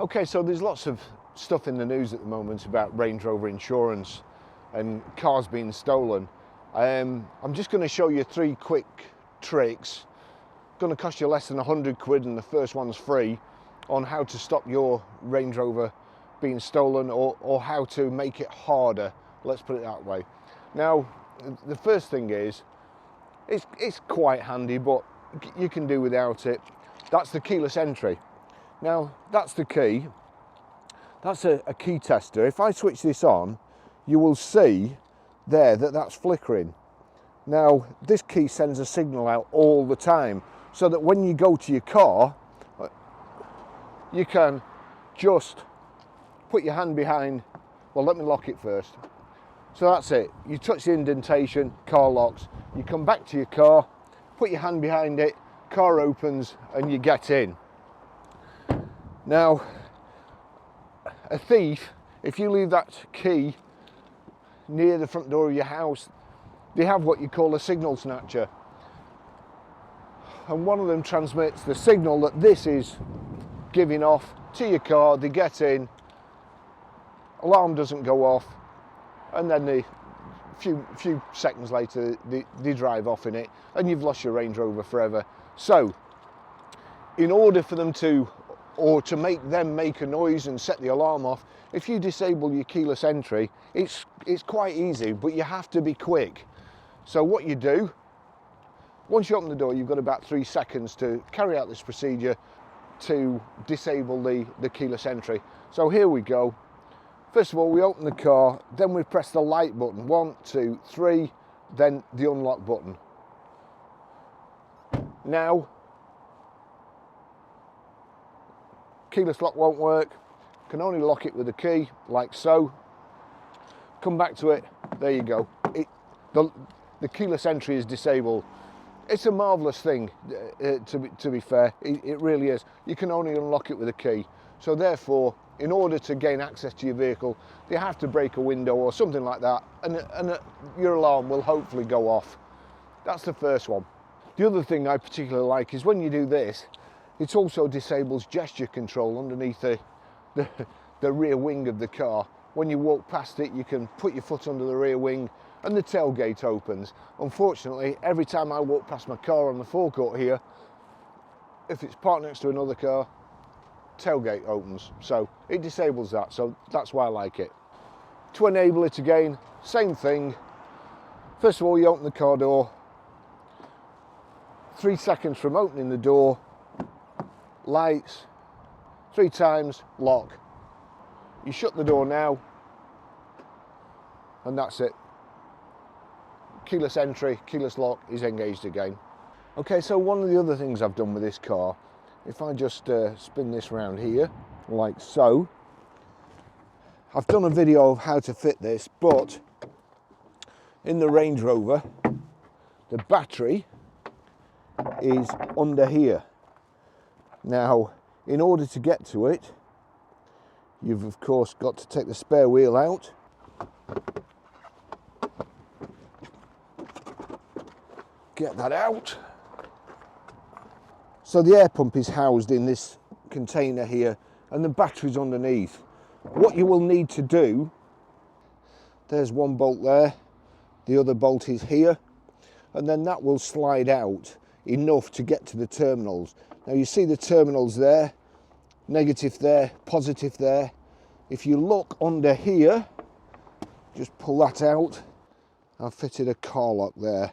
Okay, so there's lots of stuff in the news at the moment about Range Rover insurance and cars being stolen. I'm just going to show you 3 quick tricks. Going to cost you less than 100 quid and the first one's free, on how to stop your Range Rover being stolen, or how to make it harder, let's put it that way. Now, the first thing is, it's quite handy, but you can do without it. That's the keyless entry. Now, that's the key. That's a key tester. If I switch this on, you will see there that that's flickering. Now, this key sends a signal out all the time, so that when you go to your car, you can just put your hand behind. Well, let me lock it first. So that's it. You touch the indentation, car locks. You come back to your car, put your hand behind it, car opens, and you get in. Now, a thief, if you leave that key near the front door of your house, they have what you call a signal snatcher. And one of them transmits the signal that this is giving off to your car. They get in, alarm doesn't go off, and then a few seconds later they drive off in it, and you've lost your Range Rover forever. So, in order for them to, or to make them make a noise and set the alarm off, if you disable your keyless entry, it's quite easy, but you have to be quick. So what you do, once you open the door, you've got about 3 seconds to carry out this procedure to disable the keyless entry. So here we go. First of all, we open the car, then we press the light button, 1, 2, 3, then the unlock button. Now, keyless lock won't work, can only lock it with a key, like so. Come back to it, there you go. The keyless entry is disabled. It's a marvellous thing, to be fair, it really is. You can only unlock it with a key. So therefore, in order to gain access to your vehicle, you have to break a window or something like that, and your alarm will hopefully go off. That's the first one. The other thing I particularly like is when you do this, it also disables gesture control underneath the rear wing of the car. When you walk past it, you can put your foot under the rear wing and the tailgate opens. Unfortunately, every time I walk past my car on the forecourt here, if it's parked next to another car, tailgate opens. So it disables that, so that's why I like it. To enable it again, same thing. First of all, you open the car door. 3 seconds from opening the door, lights, 3 times, lock. You shut the door now, and that's it. Keyless entry, keyless lock is engaged again. Okay, so one of the other things I've done with this car, if I just spin this round here, like so, I've done a video of how to fit this, but in the Range Rover, the battery is under here. Now, in order to get to it, you've of course got to take the spare wheel out. Get that out. So the air pump is housed in this container here, and the battery's underneath. What you will need to do, there's one bolt there, the other bolt is here, and then that will slide out enough to get to the terminals. Now you see the terminals there, negative there, positive there. If you look under here, just pull that out. I've fitted a car lock there.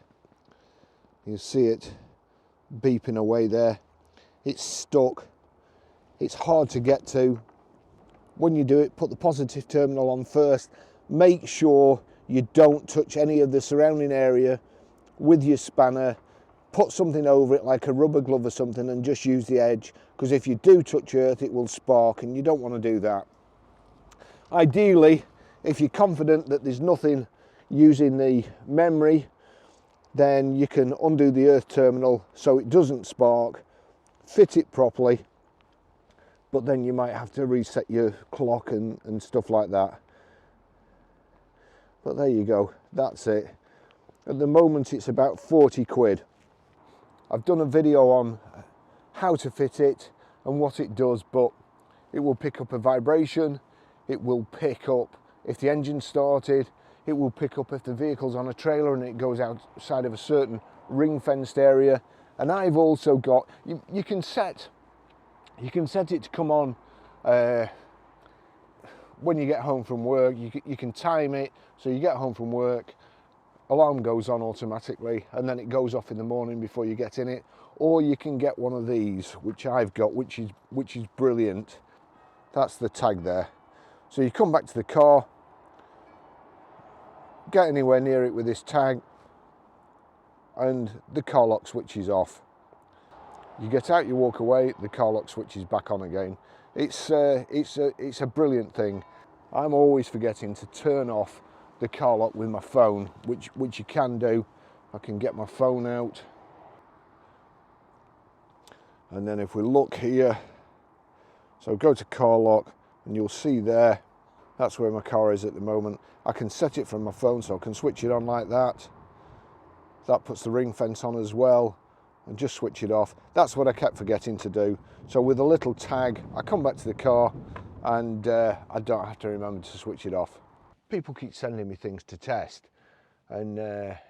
You see it beeping away there. It's stuck. It's hard to get to. When you do it, put the positive terminal on first. Make sure you don't touch any of the surrounding area with your spanner. Put something over it like a rubber glove or something and just use the edge, because if you do touch earth it will spark and you don't want to do that. Ideally, if you're confident that there's nothing using the memory, then you can undo the earth terminal so it doesn't spark, fit it properly, but then you might have to reset your clock and stuff like that. But there you go, that's it. At the moment it's about 40 quid. I've done a video on how to fit it and what it does, but It will pick up a vibration, it will pick up if the engine's started, it will pick up if the vehicle's on a trailer and it goes outside of a certain ring-fenced area. And I've also got, you can set it to come on when you get home from work. You can time it so you get home from work, alarm goes on automatically, and then it goes off in the morning before you get in it. Or you can get one of these, which I've got, which is brilliant. That's the tag there. So you come back to the car, get anywhere near it with this tag, and the car lock switches off. You get out, you walk away, the car lock switches back on again. It's a brilliant thing. I'm always forgetting to turn off the car lock with my phone, which you can do. I can get my phone out, and then if we look here, so go to car lock, and you'll see there, that's where my car is at the moment. I can set it from my phone, so I can switch it on like that. That puts the ring fence on as well, and just switch it off. That's what I kept forgetting to do. So with a little tag, I come back to the car, and I don't have to remember to switch it off. People keep sending me things to test, and they're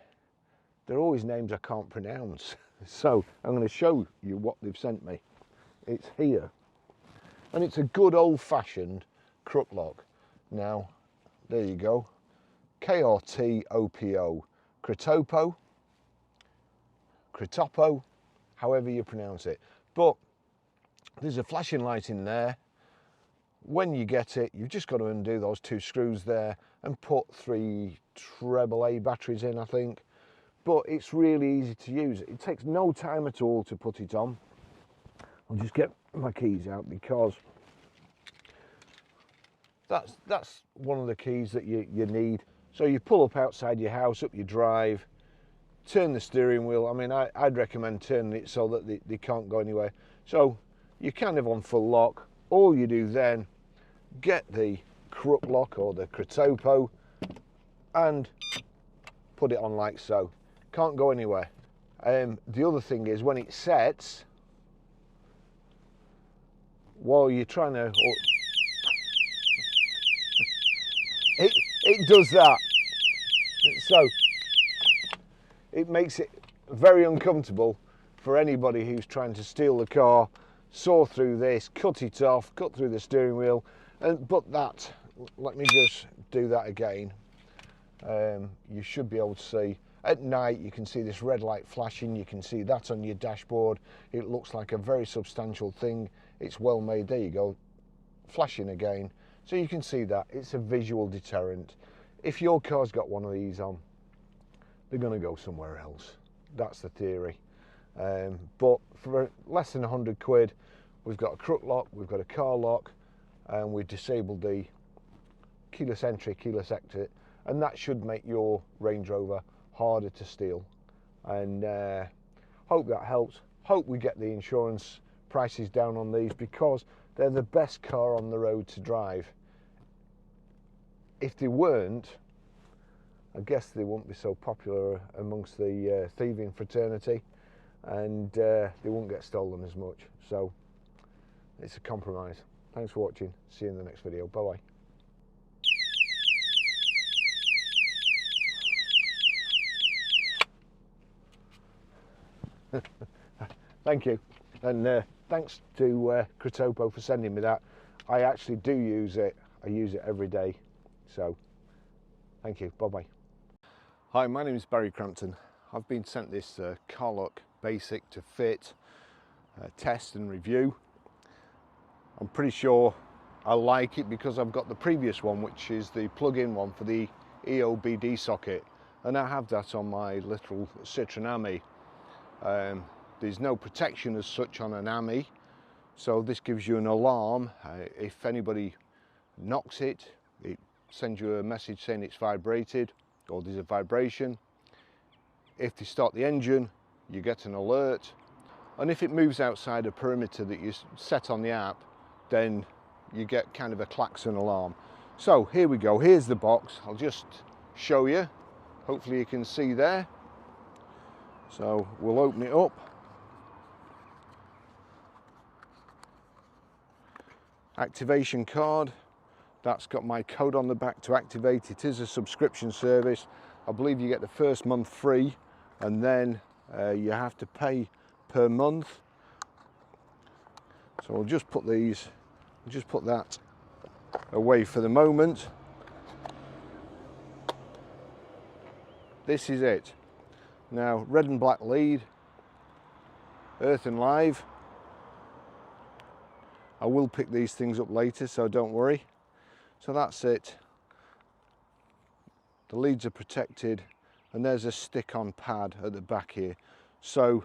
always names I can't pronounce. So I'm going to show you what they've sent me. It's here, and it's a good old-fashioned crook lock. Now, there you go. KRTOPO, Critopo, however you pronounce it. But there's a flashing light in there. When you get it, you've just got to undo those 2 screws there and put 3 AAA batteries in, I think. But it's really easy to use. It takes no time at all to put it on. I'll just get my keys out, because that's one of the keys that you need. So you pull up outside your house, up your drive, turn the steering wheel. I mean, I'd recommend turning it so that they can't go anywhere. So you're kind of on full lock. All you do then, get the crook lock or the Critopo and put it on like so. Can't go anywhere. The other thing is, when it sets, while you're trying to, it does that. So it makes it very uncomfortable for anybody who's trying to steal the car, saw through this, cut it off, cut through the steering wheel. But that, let me just do that again. You should be able to see. At night you can see this red light flashing, you can see that on your dashboard. It looks like a very substantial thing. It's well made. There you go, flashing again. So you can see that. It's a visual deterrent. If your car's got one of these on, they're going to go somewhere else. That's the theory. But for less than 100 quid, we've got a crook lock, we've got a car lock, and we've disabled the keyless entry, keyless exit, and that should make your Range Rover harder to steal. And hope that helps. Hope we get the insurance prices down on these, because they're the best car on the road to drive. If they weren't, I guess they wouldn't be so popular amongst the thieving fraternity, and they wouldn't get stolen as much. So it's a compromise. Thanks for watching. See you in the next video. Bye bye. Thank you, and thanks to Critopo for sending me that. I actually do use it. I use it every day. So thank you. Bye bye. Hi, my name is Barry Crampton. I've been sent this car lock basic to fit, test and review. I'm pretty sure I like it because I've got the previous one, which is the plug-in one for the EOBD socket, and I have that on my little Citroen Ami. There's no protection as such on an Ami, so this gives you an alarm. If anybody knocks it, it sends you a message saying it's vibrated or there's a vibration. If they start the engine, you get an alert, and if it moves outside a perimeter that you set on the app, then you get kind of a klaxon alarm. So here we go. Here's the box. I'll just show you. Hopefully you can see there. So we'll open it up. activation card. That's got my code on the back to activate. It is a subscription service. I believe you get the first month free, and then you have to pay per month. So I'll just put that away for the moment. This is it. Now, red and black lead, earth and live. I will pick these things up later, so don't worry. So that's it. The leads are protected, and there's a stick-on pad at the back here. So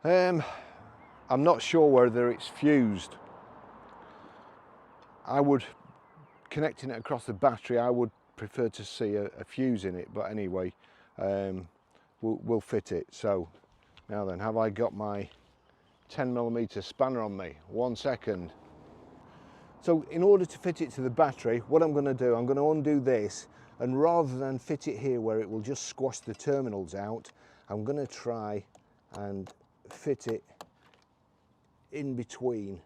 I'm not sure whether it's fused. Connecting it across the battery, I would prefer to see a fuse in it, but anyway, we'll fit it. So now then, have I got my 10mm spanner on me? 1 second. So in order to fit it to the battery, what I'm going to do, I'm going to undo this, and rather than fit it here where it will just squash the terminals out, I'm going to try and fit it in between.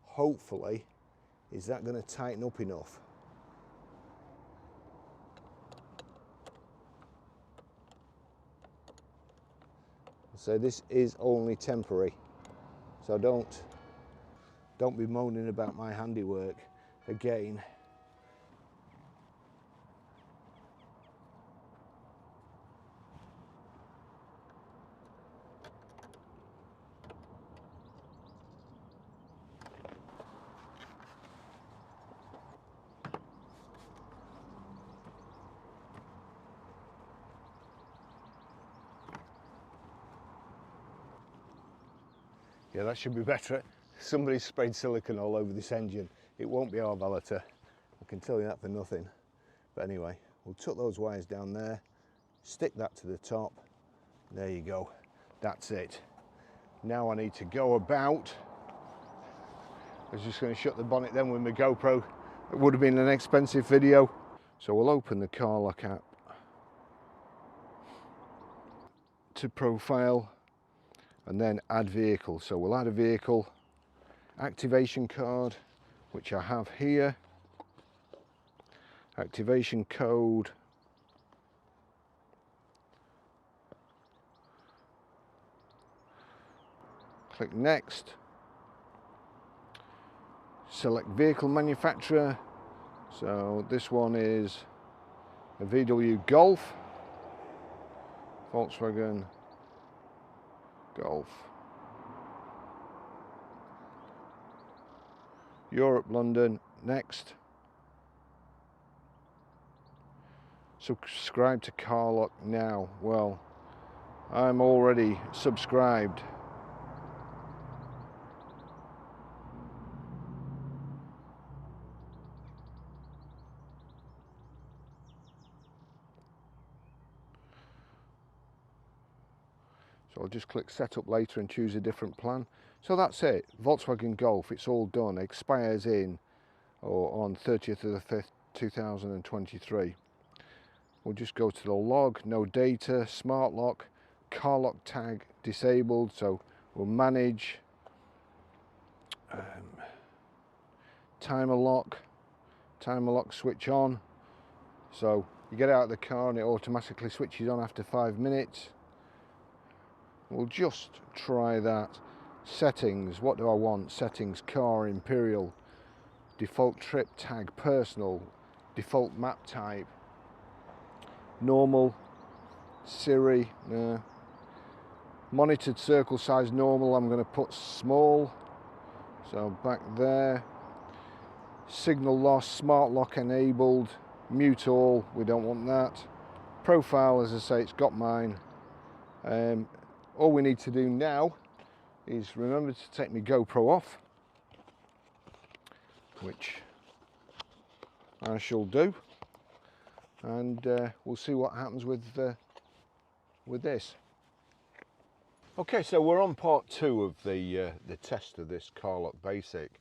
Hopefully, is that going to tighten up enough? So this is only temporary, so don't be moaning about my handiwork again. Yeah, that should be better. Somebody sprayed silicone all over this engine. It won't be our valeter, I can tell you that for nothing. But anyway, we'll tuck those wires down there, stick that to the top. There you go, that's it. Now I need to go about. I was just going to shut the bonnet then with my GoPro. It would have been an expensive video. So we'll open the car lock app to profile, and then add vehicle. So we'll add a vehicle, activation card, which I have here, activation code, click next, select vehicle manufacturer. So this one is a VW Golf, Volkswagen Golf, Europe, London, next. Subscribe to CarLock now. Well, I'm already subscribed. So I'll just click set up later and choose a different plan. So that's it, Volkswagen Golf, it's all done, expires in or on 30th of the 5th, 2023. We'll just go to the log, no data, smart lock, car lock tag disabled, so we'll manage timer lock switch on. So you get out of the car and it automatically switches on after 5 minutes. We'll just try that. Settings, what do I want? Settings, car, imperial, default trip tag, personal, default map type, normal, Siri, monitored circle size normal, I'm going to put small, so back there. Signal loss, smart lock enabled, mute all, we don't want that. Profile, as I say, it's got mine. All we need to do now is remember to take my GoPro off, which I shall do, and we'll see what happens with this. Okay, so we're on part 2 of the test of this CarLock Basic.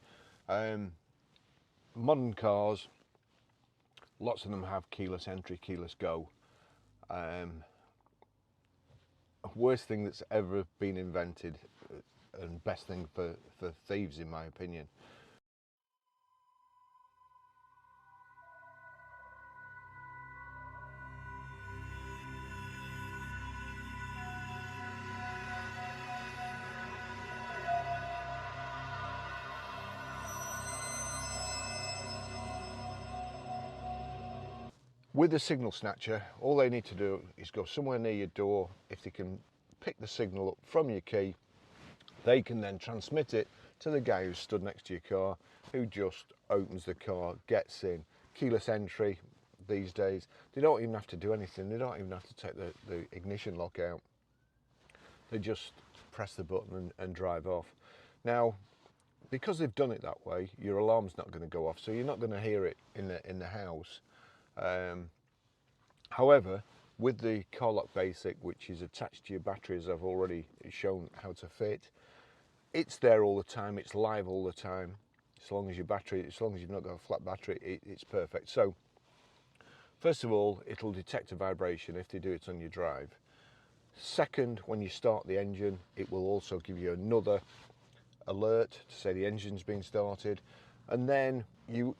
Modern cars, lots of them have keyless entry, keyless go. Worst thing that's ever been invented. and best thing for thieves, in my opinion. With the signal snatcher, all they need to do is go somewhere near your door. If they can pick the signal up from your key, they can then transmit it to the guy who's stood next to your car, who just opens the car, gets in. Keyless entry these days. They don't even have to do anything. They don't even have to take the ignition lock out. They just press the button and drive off. Now, because they've done it that way, your alarm's not going to go off, so you're not going to hear it in the house. However, with the car lock basic, which is attached to your battery, as I've already shown how to fit, it's there all the time, it's live all the time. As long as you've not got a flat battery, it's perfect. So first of all, it'll detect a vibration if they do it on your drive. Second, when you start the engine, it will also give you another alert to say the engine's been started. And then you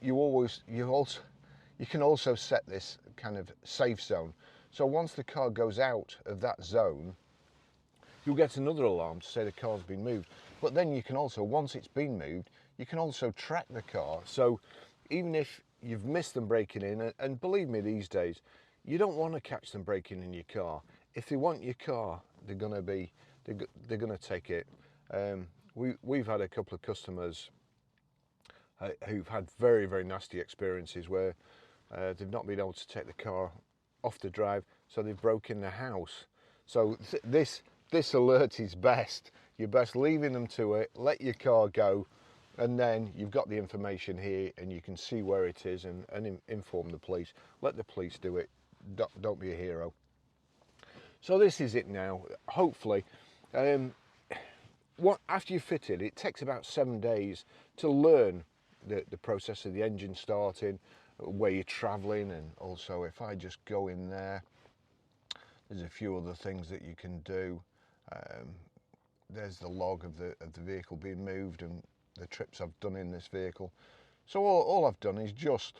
can also set this kind of safe zone. So once the car goes out of that zone, you'll get another alarm to say the car's been moved. But then you can also, once it's been moved, you can also track the car. So even if you've missed them breaking in, and believe me, these days, you don't want to catch them breaking in your car. If they want your car, they're going to take it. We've had a couple of customers who've had very, very nasty experiences where they've not been able to take the car off the drive, so they've broken the house. So this alert is best. You're best leaving them to it, let your car go, and then you've got the information here and you can see where it is and inform the police. Let the police do it. Don't be a hero. So this is it now. Hopefully, after you fit it takes about 7 days to learn the process of the engine starting, where you're travelling, and also if I just go in there's a few other things that you can do. There's the log of the vehicle being moved and the trips I've done in this vehicle. So all I've done is just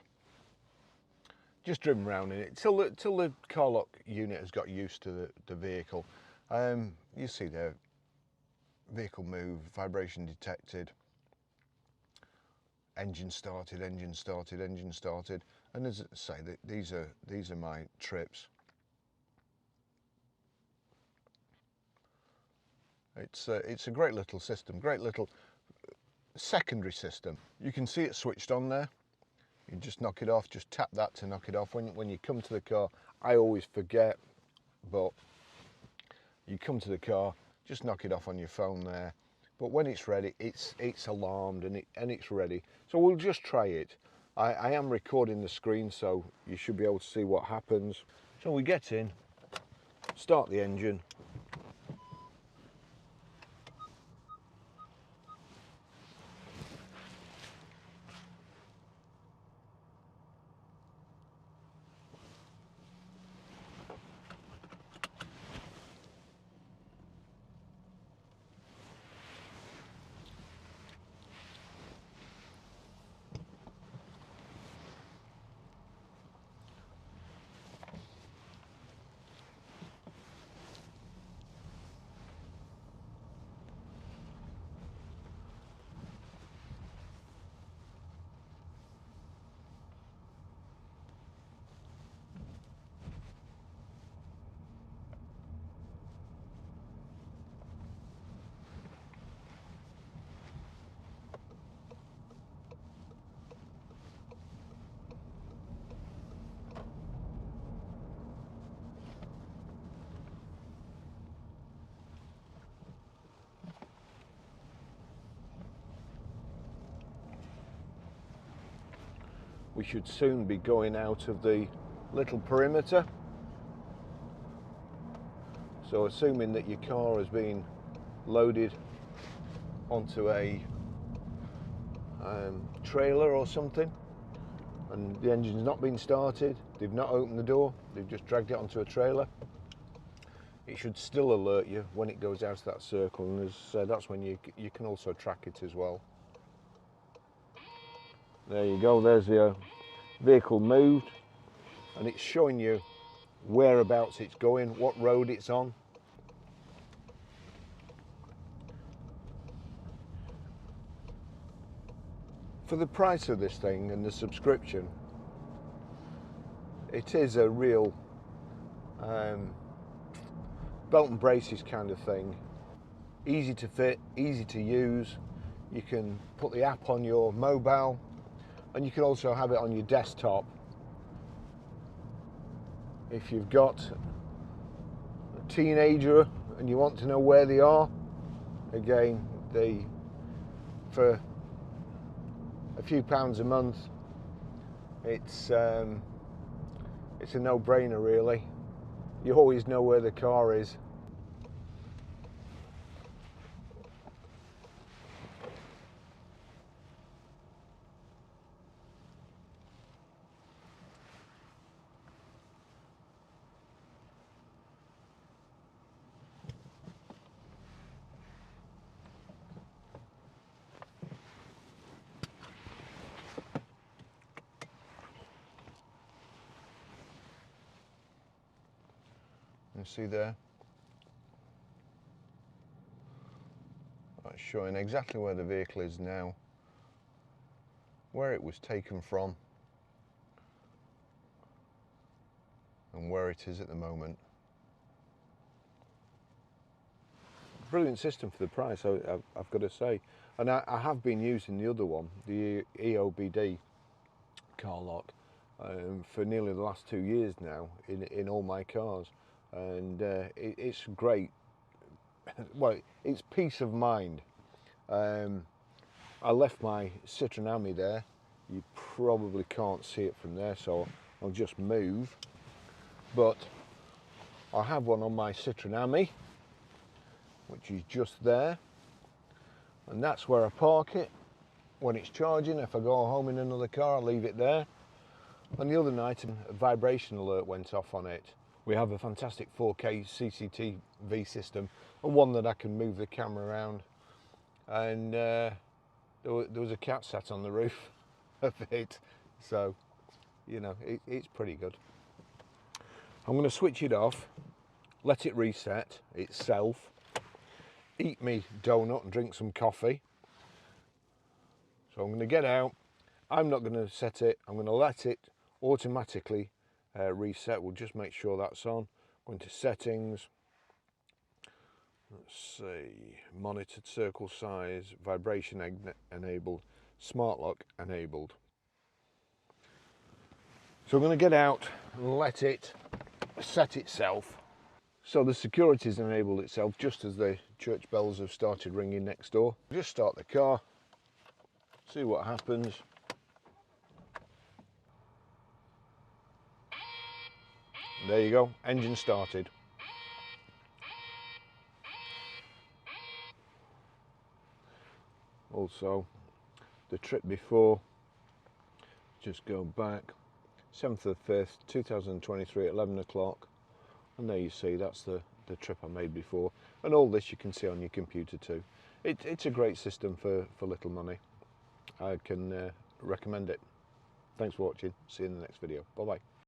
driven around in it till the car lock unit has got used to the vehicle. You see there, vehicle move, vibration detected, engine started, engine started, engine started, and as I say, these are my trips. It's a great little system, great little secondary system. You can see it switched on there. You just knock it off, just tap that to knock it off. When you come to the car, I always forget, but you come to the car, just knock it off on your phone there. But when it's ready, it's alarmed and it's ready. So we'll just try it. I am recording the screen, so you should be able to see what happens. So we get in, start the engine. We should soon be going out of the little perimeter. So assuming that your car has been loaded onto a trailer or something, and the engine's not been started, they've not opened the door, they've just dragged it onto a trailer, it should still alert you when it goes out of that circle, and that's when you can also track it as well. There you go, there's the vehicle moved, and it's showing you whereabouts it's going, what road it's on. For the price of this thing and the subscription, it is a real belt and braces kind of thing. Easy to fit, easy to use. You can put the app on your mobile, and you can also have it on your desktop. If you've got a teenager and you want to know where they are, again, for a few pounds a month, it's a no-brainer really. You always know where the car is. You see there? That's showing exactly where the vehicle is now, where it was taken from, and where it is at the moment. Brilliant system for the price, I've got to say. And I have been using the other one, the EOBD car lock, for nearly the last 2 years now in all my cars, and it's great. Well, it's peace of mind. I left my Citroen Ami there. You probably can't see it from there, so I'll just move. But I have one on my Citroen Ami, which is just there, and that's where I park it when it's charging. If I go home in another car, I leave it there. And the other night, a vibration alert went off on it. We have a fantastic 4K CCTV system, and one that I can move the camera around. And there was a cat sat on the roof of it, so you know it's pretty good. I'm going to switch it off, let it reset itself, eat me donut and drink some coffee. So I'm going to get out. I'm not going to set it. I'm going to let it automatically reset. We'll just make sure that's on. Go into settings. Let's see. Monitored circle size, vibration enabled, smart lock enabled. So I'm going to get out and let it set itself. So the security's enabled itself just as the church bells have started ringing next door. Just start the car, see what happens. There you go, engine started. Also, the trip before, just go back, 7th of the 5th, 2023 at 11 o'clock. And there you see, that's the trip I made before. And all this you can see on your computer too. It's a great system for little money. I can recommend it. Thanks for watching. See you in the next video. Bye bye.